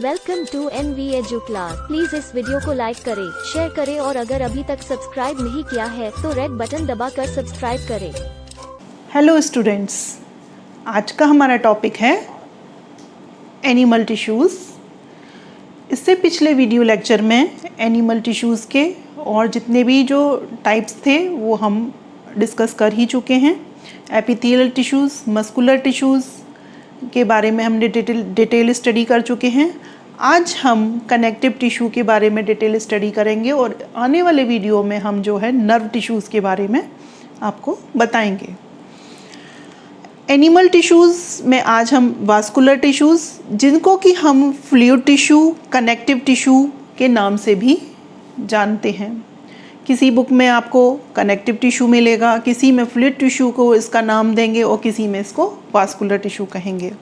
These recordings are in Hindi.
Welcome to NV edu class. Please इस वीडियो को लाइक करें, शेयर करें और अगर अभी तक सब्सक्राइब नहीं किया है तो रेड बटन दबाकर सब्सक्राइब करें। हेलो स्टूडेंट्स, आज का हमारा टॉपिक है एनिमल टिश्यूज़। इससे पिछले वीडियो लेक्चर में एनिमल टिश्यूज़ के और जितने भी जो टाइप्स थे वो हम डिस्कस कर ही चुके हैं। एपिथेलियल टिश्यूज़, मस्कुलर टिश्यूज़ के बारे में हमने डिटेल स्टडी कर चुके हैं। आज हम कनेक्टिव टिश्यू के बारे में डिटेल स्टडी करेंगे और आने वाले वीडियो में हम जो है नर्व टिश्यूज़ के बारे में आपको बताएंगे। एनिमल टिश्यूज़ में आज हम वास्कुलर टिश्यूज़, जिनको कि हम फ्लूइड टिश्यू, कनेक्टिव टिश्यू के नाम से भी जानते हैं। किसी बुक में आपको कनेक्टिव टिश्यू मिलेगा, किसी में फ्लूइड टिश्यू को इसका नाम देंगे और किसी में इसको वास्कुलर टिश्यू कहेंगे।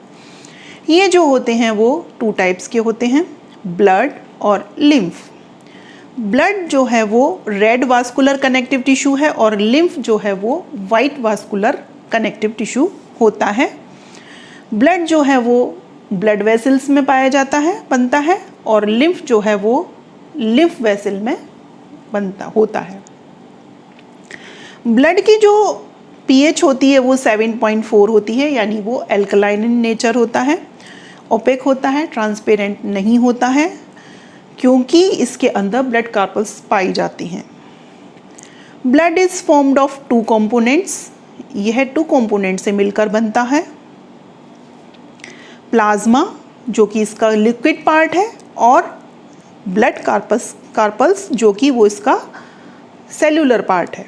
ये जो होते हैं वो टू टाइप्स के होते हैं, ब्लड और लिम्फ। ब्लड जो है वो रेड वास्कुलर कनेक्टिव टिश्यू है और लिम्फ जो है वो वाइट वास्कुलर कनेक्टिव टिश्यू होता है। ब्लड जो है वो ब्लड वेसल्स में पाया जाता है, बनता है, और लिम्फ जो है वो लिम्फ वेसल में होता है। ब्लड की जो pH होती है वो 7.4 होती है, यानी वो एल्कलाइन इन नेचर होता है, ओपेक होता है, ट्रांसपेरेंट नहीं होता है, क्योंकि इसके अंदर ब्लड कार्पल्स पाई जाती हैं। Blood is formed of two components. यह टू कंपोनेंट से मिलकर बनता है। प्लाज्मा जो कि इसका लिक्विड पार्ट है और ब्लड कार्पल्स जो कि वो इसका सेल्यूलर पार्ट है।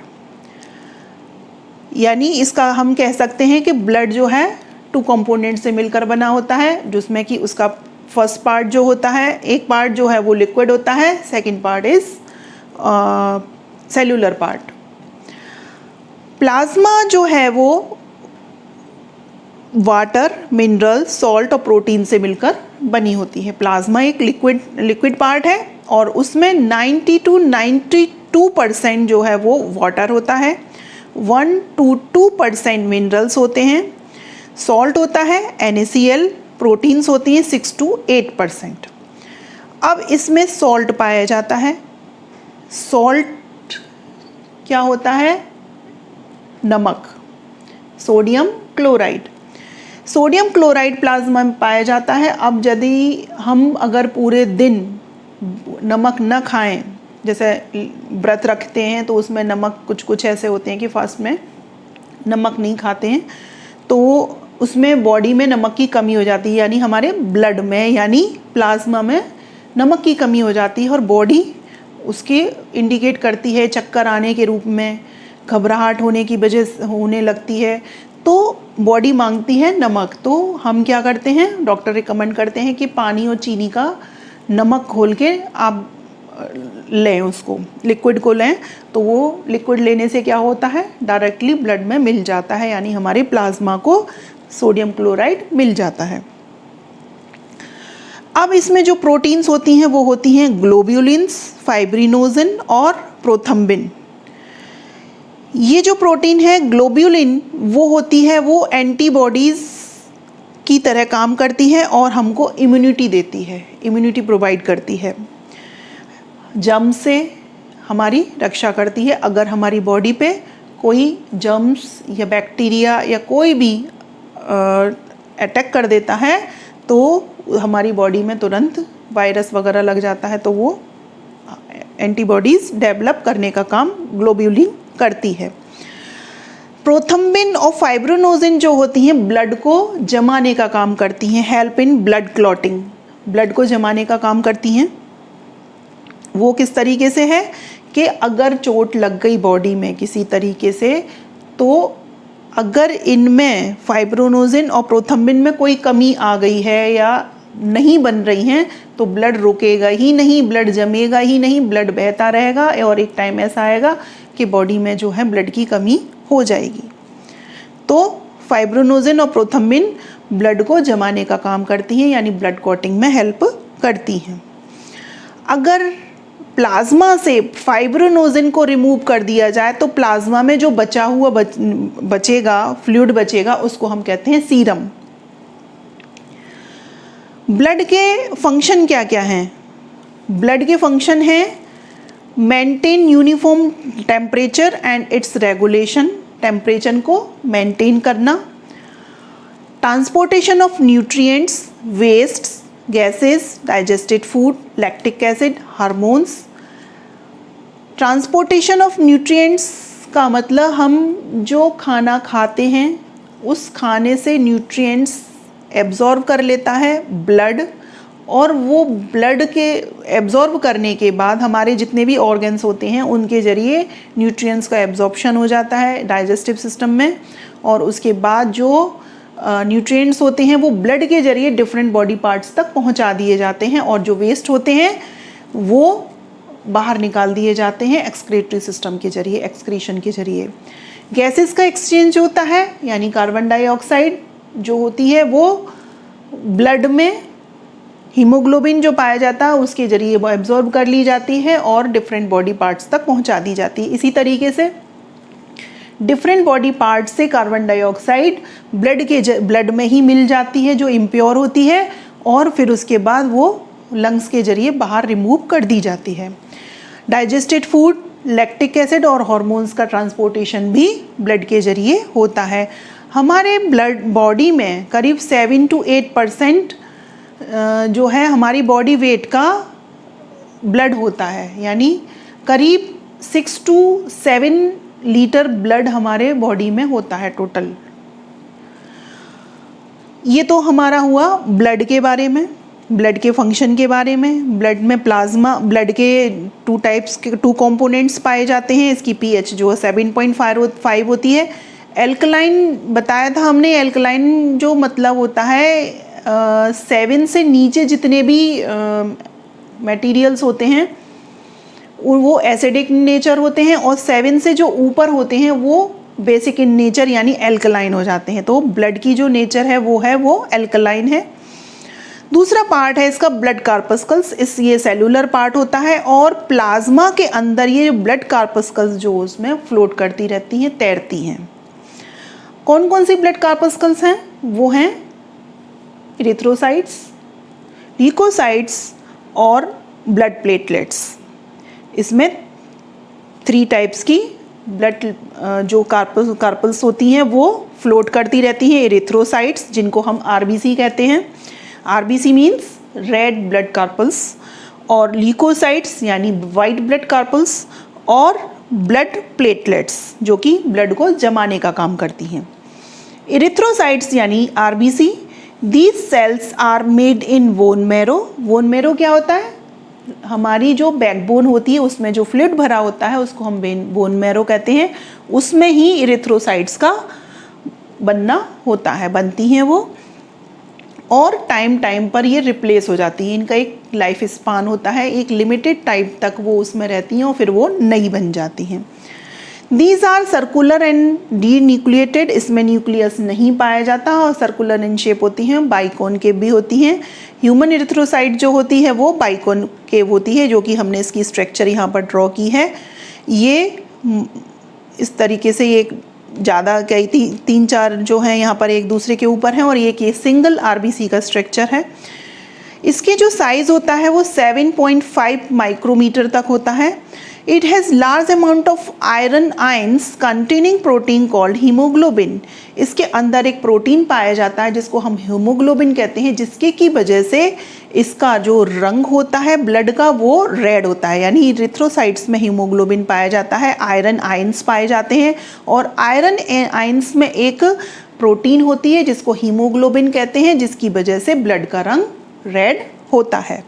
यानी इसका हम कह सकते हैं कि ब्लड जो है टू कंपोनेंट से मिलकर बना होता है, जिसमें कि उसका फर्स्ट पार्ट जो होता है, एक पार्ट जो है वो लिक्विड होता है, second part is cellular part. Plasma जो है वो वाटर, मिनरल, सॉल्ट और प्रोटीन से मिलकर बनी होती है। प्लाज्मा एक लिक्विड पार्ट है और उसमें 90 to 92% जो है वो वाटर होता है, 1 to 2% मिनरल्स होते हैं, सॉल्ट होता है NaCl, प्रोटीन्स होती हैं 6 to 8%। अब इसमें सॉल्ट पाया जाता है। सॉल्ट क्या होता है? नमक, sodium chloride. Sodium chloride plasma में पाया जाता है। अब यदि हम अगर पूरे दिन नमक न खाएं, जैसे व्रत रखते हैं तो उसमें नमक कुछ ऐसे होते हैं कि फास्ट में नमक नहीं खाते हैं, तो उसमें बॉडी में नमक की कमी हो जाती है, यानी हमारे ब्लड में यानी प्लाज्मा में नमक की कमी हो जाती है और बॉडी उसके इंडिकेट करती है चक्कर आने के रूप में, घबराहट होने की वजह से होने लगती है, तो बॉडी मांगती है नमक। तो हम क्या करते हैं, डॉक्टर रिकमेंड करते हैं कि पानी और चीनी का नमक घोल के आप लें, उसको लिक्विड को लें, तो वो लिक्विड लेने से क्या होता है, डायरेक्टली ब्लड में मिल जाता है, यानी हमारे प्लाज्मा को सोडियम क्लोराइड मिल जाता है। अब इसमें जो प्रोटीन्स होती हैं वो होती हैं ग्लोब्यूलिन्स, फाइब्रिनोजिन और प्रोथम्बिन। ये जो प्रोटीन है ग्लोब्यूलिन, वो होती है, वो एंटीबॉडीज़ की तरह काम करती है और हमको इम्यूनिटी देती है, इम्यूनिटी प्रोवाइड करती है, जर्म से हमारी रक्षा करती है। अगर हमारी बॉडी पे कोई जर्म्स या बैक्टीरिया या कोई भी अटैक कर देता है तो हमारी बॉडी में तुरंत वायरस वगैरह लग जाता है, तो वो एंटीबॉडीज़ डेवलप करने का काम ग्लोब्यूलिन करती है। प्रोथम्बिन और फाइब्रिनोजिन जो होती हैं ब्लड को जमाने का काम करती हैं, help in blood clotting, blood को जमाने का काम करती हैं। वो किस तरीके से है कि अगर चोट लग गई बॉडी में किसी तरीके से, तो अगर इनमें फाइब्रिनोजिन और प्रोथम्बिन में कोई कमी आ गई है या नहीं बन रही हैं, तो ब्लड रुकेगा ही नहीं, ब्लड जमेगा ही नहीं, ब्लड बहता रहेगा और एक टाइम ऐसा आएगा कि बॉडी में जो है ब्लड की कमी हो जाएगी। तो फाइब्रिनोजिन और प्रोथम्बिन ब्लड को जमाने का काम करती हैं, यानी ब्लड क्लॉटिंग में हेल्प करती हैं। अगर प्लाज्मा से फाइब्रिनोजिन को रिमूव कर दिया जाए तो प्लाज्मा में जो बचा हुआ बचेगा, फ्लूइड बचेगा, उसको हम कहते हैं सीरम। ब्लड के फंक्शन क्या क्या हैं? ब्लड के फंक्शन हैं maintain uniform temperature and it's regulation, temperature को मेंटेन करना, transportation of nutrients, wastes, gases, digested food, lactic acid, hormones. Transportation of nutrients का मतलब हम जो खाना खाते हैं उस खाने से न्यूट्रिएंट्स एब्जॉर्ब कर लेता है ब्लड, और वो ब्लड के एब्जॉर्ब करने के बाद हमारे जितने भी ऑर्गन्स होते हैं उनके ज़रिए न्यूट्रिएंट्स का एब्जॉर्प्शन हो जाता है डाइजेस्टिव सिस्टम में, और उसके बाद जो न्यूट्रिएंट्स होते हैं वो ब्लड के ज़रिए डिफरेंट बॉडी पार्ट्स तक पहुंचा दिए जाते हैं, और जो वेस्ट होते हैं वो बाहर निकाल दिए जाते हैं एक्सक्रीटरी सिस्टम के ज़रिए, एक्सक्रीशन के ज़रिए। गैसेस का एक्सचेंज होता है, यानी कार्बन डाइऑक्साइड जो होती है वो ब्लड में हीमोग्लोबिन जो पाया जाता है उसके ज़रिए वो एब्जॉर्ब कर ली जाती है और डिफरेंट बॉडी पार्ट्स तक पहुंचा दी जाती है। इसी तरीके से डिफरेंट बॉडी पार्ट्स से कार्बन डाइऑक्साइड ब्लड में ही मिल जाती है जो इम्प्योर होती है, और फिर उसके बाद वो लंग्स के ज़रिए बाहर रिमूव कर दी जाती है। डाइजेस्टेड फूड, लैक्टिक एसिड और हार्मोन्स का ट्रांसपोर्टेशन भी ब्लड के ज़रिए होता है। हमारे ब्लड बॉडी में करीब 7 to 8% जो है हमारी बॉडी वेट का ब्लड होता है, यानी करीब 6 to 7 लीटर ब्लड हमारे बॉडी में होता है टोटल। ये तो हमारा हुआ ब्लड के बारे में, ब्लड के फंक्शन के बारे में। ब्लड में प्लाज्मा, ब्लड के 2 टाइप्स के 2 कंपोनेंट्स पाए जाते हैं। इसकी पीएच जो 7.5 होती है। एल्कलाइन बताया था हमने, एल्कलाइन जो मतलब होता है 7 से नीचे जितने भी मटेरियल्स होते हैं वो एसिडिक नेचर होते हैं, और 7 से जो ऊपर होते हैं वो बेसिक इन नेचर यानी एल्कलाइन हो जाते हैं। तो ब्लड की जो नेचर है वो एल्कलाइन है। दूसरा पार्ट है इसका ब्लड कार्पस्कल्स, ये सेलुलर पार्ट होता है, और प्लाज्मा के अंदर ये ब्लड कार्पस्कल्स जो उसमें फ्लोट करती रहती हैं, तैरती हैं। कौन कौन सी ब्लड कार्पस्कल्स हैं? वो हैं इरिथ्रोसाइट्स, ल्यूकोसाइट्स और ब्लड प्लेटलेट्स। इसमें 3 टाइप्स की ब्लड जो कार्पल्स होती हैं वो फ्लोट करती रहती हैं। इरिथ्रोसाइट्स जिनको हम आरबीसी कहते हैं, RBC means red blood carpals, और ल्यूकोसाइट्स यानी वाइट ब्लड कार्पल्स, और ब्लड प्लेटलेट्स जो कि ब्लड को जमाने का काम करती हैं। इरिथ्रोसाइट्स यानी RBC, these cells are made in bone marrow. Bone marrow क्या होता है? हमारी जो बैकबोन होती है उसमें जो फ्लूइड भरा होता है उसको हम बोन मैरो कहते हैं। उसमें ही इरिथ्रोसाइट्स का बनना होता है, बनती हैं वो, और टाइम पर ये रिप्लेस हो जाती है। इनका एक लाइफ स्पान होता है, एक लिमिटेड टाइम तक वो उसमें रहती हैं और फिर वो नई बन जाती हैं। These are circular and denucleated, इसमें न्यूक्लियस नहीं पाया जाता और सर्कुलर इन शेप होती हैं, बाइकॉनकेव भी होती हैं। ह्यूमन इरिथ्रोसाइट जो होती है वो बाइकॉनकेव होती है, जो कि हमने इसकी स्ट्रक्चर यहाँ पर ड्रॉ की है। ये इस तरीके से ये ज़्यादा कई 3-4 जो हैं यहाँ पर एक दूसरे के ऊपर हैं, और ये सिंगल आरबीसी का स्ट्रक्चर है। इसके जो साइज़ होता है वो 7.5 माइक्रोमीटर तक होता है। It has large amount of iron ions containing protein called haemoglobin. इसके अंदर एक प्रोटीन पाया जाता है जिसको हम हीमोग्लोबिन कहते हैं, जिसके की वजह से इसका जो रंग होता है ब्लड का वो रेड होता है। यानी इरिथ्रोसाइट्स में हीमोग्लोबिन पाया जाता है, आयरन आयंस पाए जाते हैं, और आयरन आयंस में एक प्रोटीन होती है जिसको हीमोग्लोबिन कहते हैं, जिसकी वजह से ब्लड का रंग रेड होता है।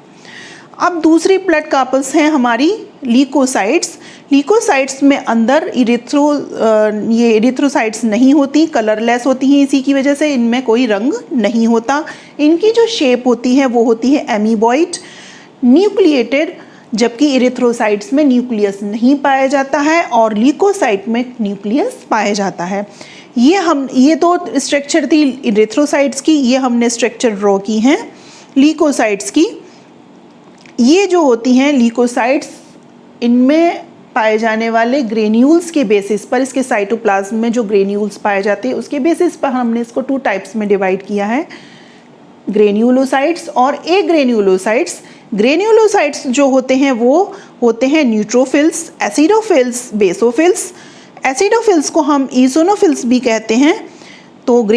अब दूसरी ब्लड कार्पल्स हैं हमारी ल्यूकोसाइट्स। ल्यूकोसाइट्स में अंदर ये इरिथ्रोसाइट्स नहीं होती, कलरलेस होती हैं, इसी की वजह से इनमें कोई रंग नहीं होता। इनकी जो शेप होती है वो होती है एमीबॉइड, न्यूक्लिएटेड, जबकि इरिथ्रोसाइट्स में न्यूक्लियस नहीं पाया जाता है और ल्यूकोसाइट में न्यूक्लियस पाया जाता है। ये तो स्ट्रक्चर थी इरिथ्रोसाइट्स की, ये हमने स्ट्रक्चर ड्रॉ की हैं ल्यूकोसाइट्स की। ये जो होती हैं ल्यूकोसाइट्स, इनमें पाए जाने वाले ग्रेन्यूल्स के बेसिस पर, इसके साइटोप्लाज्म में जो ग्रेन्यूल्स पाए जाते हैं उसके बेसिस पर हमने इसको 2 टाइप्स में डिवाइड किया है। ग्रेन्यूलोसाइट्स और एग्रेन्यूलोसाइट्स। ग्रेन्यूलोसाइट्स जो होते हैं वो होते हैं न्यूट्रोफिल्स, एसिडोफिल्स, बेसोफिल्स। एसिडोफिल्स को हम ईसोनोफिल्स भी कहते हैं। तो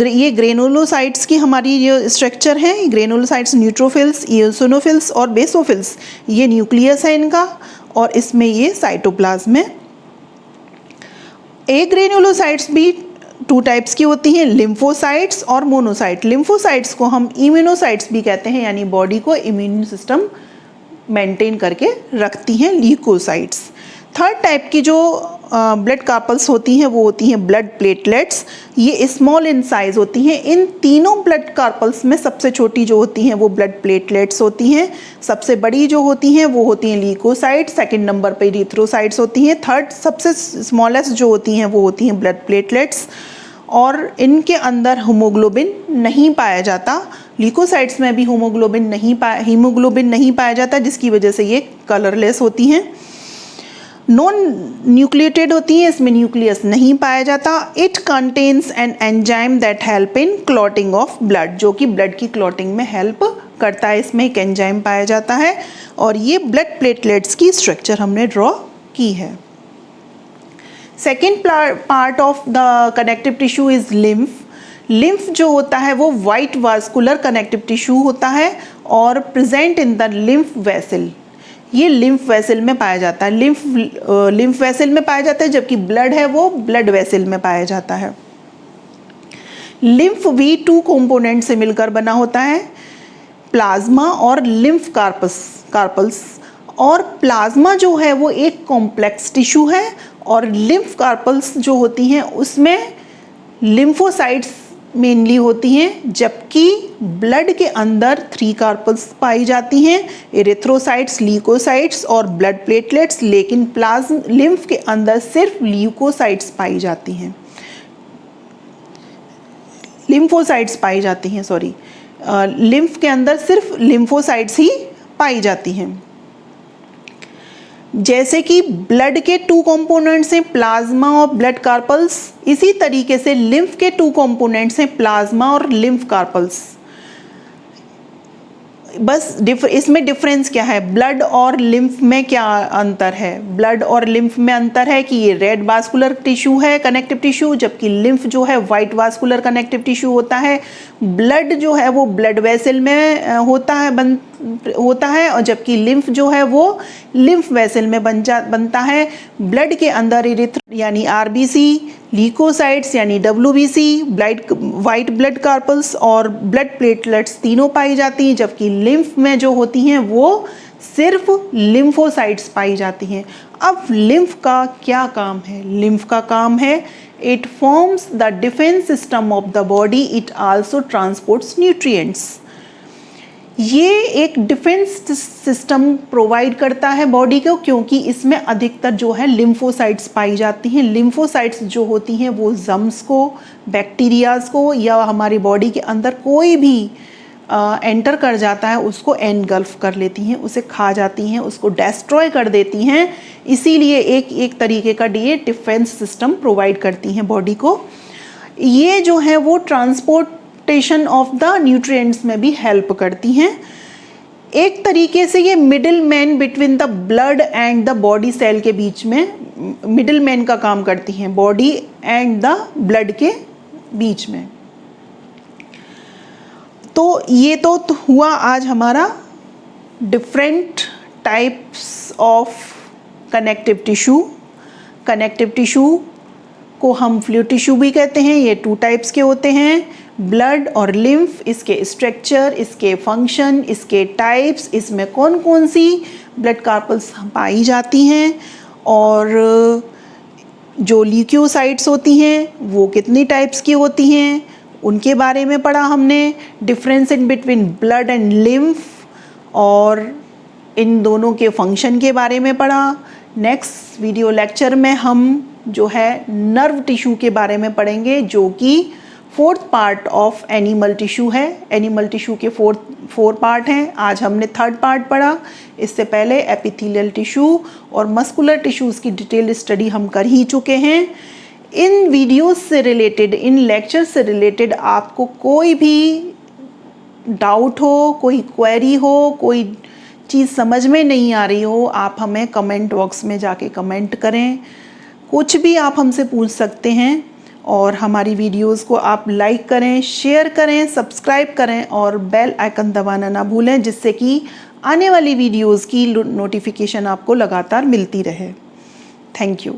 ये ग्रेनुलोसाइट्स की हमारी ये स्ट्रक्चर है। ग्रेनुलोसाइट्स न्यूट्रोफिल्स, ईओसिनोफिल्स और बेसोफिल्स, ये न्यूक्लियस है इनका, और इसमें ये साइटोप्लाज्म है। ग्रेनुलोसाइट्स भी 2 टाइप्स की होती हैं, लिम्फोसाइट्स और मोनोसाइट। लिम्फोसाइट्स को हम इम्यूनोसाइट्स भी कहते हैं, यानी बॉडी को इम्यून सिस्टम मेंटेन करके रखती हैं, ल्यूकोसाइट्स। थर्ड टाइप की जो ब्लड कार्पल्स होती हैं वो होती हैं ब्लड प्लेटलेट्स। ये स्मॉल इन साइज होती हैं। इन तीनों ब्लड कार्पल्स में सबसे छोटी जो होती हैं वो ब्लड प्लेटलेट्स होती हैं। सबसे बड़ी जो होती हैं वो होती हैं ल्यूकोसाइट्स, सेकंड नंबर पे इरिथ्रोसाइट्स होती हैं, थर्ड सबसे स्मॉलेस्ट जो होती हैं वो होती हैं ब्लड प्लेटलेट्स। और इनके अंदर हीमोग्लोबिन नहीं पाया जाता। ल्यूकोसाइट्स में भी हीमोग्लोबिन नहीं पाया जाता, जिसकी वजह से ये कलरलेस होती हैं। नॉन न्यूक्लिएटेड होती हैं, इसमें न्यूक्लियस नहीं पाया जाता। It contains an enzyme that help in clotting of blood, जो कि ब्लड की क्लॉटिंग में हेल्प करता है। इसमें एक एंजाइम पाया जाता है। और ये ब्लड प्लेटलेट्स की स्ट्रक्चर हमने ड्रॉ की है। Second part of the connective tissue is lymph. Lymph जो होता है वो वाइट वास्कुलर कनेक्टिव टिश्यू होता है और present in the lymph vessel. ये लिम्फ वेसल में पाया जाता है। लिम्फ वेसल में पाया जाता है, जबकि ब्लड है वो ब्लड वेसल में पाया जाता है। लिम्फ भी 2 कंपोनेंट से मिलकर बना होता है, प्लाज्मा और लिम्फ कार्पल्स। और प्लाज्मा जो है वो एक कॉम्प्लेक्स टिश्यू है, और लिम्फ कार्पल्स जो होती हैं उसमें लिम्फोसाइट्स मेनली होती हैं, जबकि ब्लड के अंदर 3 कार्पल्स पाई जाती हैं, एरिथ्रोसाइट्स, ल्यूकोसाइट्स और ब्लड प्लेटलेट्स। लेकिन लिम्फ के अंदर सिर्फ ल्यूकोसाइट्स पाई जाती हैं, लिम्फोसाइट्स पाई जाती हैं, लिम्फ के अंदर सिर्फ लिम्फोसाइट्स ही पाई जाती हैं। जैसे कि ब्लड के 2 कंपोनेंट्स हैं, प्लाज्मा और ब्लड कार्पल्स, इसी तरीके से लिम्फ के 2 कंपोनेंट्स हैं, प्लाज्मा और लिम्फ कार्पल्स। बस इसमें डिफरेंस क्या है, ब्लड और लिम्फ में क्या अंतर है? ब्लड और लिम्फ में अंतर है कि ये रेड वास्कुलर टिश्यू है, कनेक्टिव टिश्यू, जबकि लिम्फ जो है वाइट वास्कुलर कनेक्टिव टिश्यू होता है। ब्लड जो है वो ब्लड वेसल में होता है, और जबकि लिम्फ जो है वो लिम्फ वेसल में बनता है। ब्लड के अंदर यानी आरबीसी, ल्यूकोसाइट्स यानी डब्ल्यूबीसी, वाइट ब्लड कार्पल्स और ब्लड प्लेटलेट्स तीनों पाई जाती हैं, जबकि लिम्फ में जो होती हैं वो सिर्फ लिम्फोसाइट्स पाई जाती हैं। अब लिम्फ का क्या काम है? लिम्फ का काम है, it forms the defence system of the body, it also transports nutrients. ये एक डिफेंस सिस्टम प्रोवाइड करता है बॉडी को, क्योंकि इसमें अधिकतर जो है लिम्फोसाइट्स पाई जाती हैं। लिम्फोसाइट्स जो होती हैं वो जम्स को, बैक्टीरियाज को, या हमारी बॉडी के अंदर कोई भी एंटर कर जाता है उसको एनगल्फ कर लेती हैं, उसे खा जाती हैं, उसको डिस्ट्रॉय कर देती हैं। इसीलिए एक तरीके का ये डिफेंस सिस्टम प्रोवाइड करती हैं बॉडी को। ये जो है वो ट्रांसपोर्टेशन ऑफ द न्यूट्रिएंट्स में भी हेल्प करती हैं। एक तरीके से ये middle man between the blood and the body cell के बीच में मिडिल मैन का काम करती हैं, बॉडी एंड द ब्लड के बीच में। तो ये तो हुआ आज हमारा different types of connective tissue. Connective tissue को हम फ्लूइड टिश्यू भी कहते हैं। ये 2 टाइप्स के होते हैं, ब्लड और लिम्फ। इसके स्ट्रक्चर, इसके फंक्शन, इसके टाइप्स, इसमें कौन कौन सी ब्लड कार्पल्स पाई जाती हैं, और जो ल्यूकोसाइट्स होती हैं वो कितनी टाइप्स की होती हैं, उनके बारे में पढ़ा हमने। Difference in between blood and lymph, और इन दोनों के फंक्शन के बारे में पढ़ा। नेक्स्ट वीडियो लेक्चर में हम जो है नर्व टिश्यू के बारे में पढ़ेंगे, जो कि 4th part of animal tissue है। एनिमल टिश्यू के 4 पार्ट हैं। आज हमने 3rd पार्ट पढ़ा। इससे पहले एपिथेलियल टिश्यू और मस्कुलर टिश्यूज़ की डिटेल स्टडी हम कर ही चुके हैं। इन वीडियोस से रिलेटेड, इन लेक्चर से रिलेटेड आपको कोई भी डाउट हो, कोई क्वेरी हो, कोई चीज़ समझ में नहीं आ रही हो, आप हमें कमेंट बॉक्स में जाके कमेंट करें। कुछ भी आप हमसे पूछ सकते हैं और हमारी वीडियोस को आप लाइक करें, शेयर करें, सब्सक्राइब करें और बेल आइकन दबाना ना भूलें, जिससे कि आने वाली वीडियोस की नोटिफिकेशन आपको लगातार मिलती रहे। Thank you.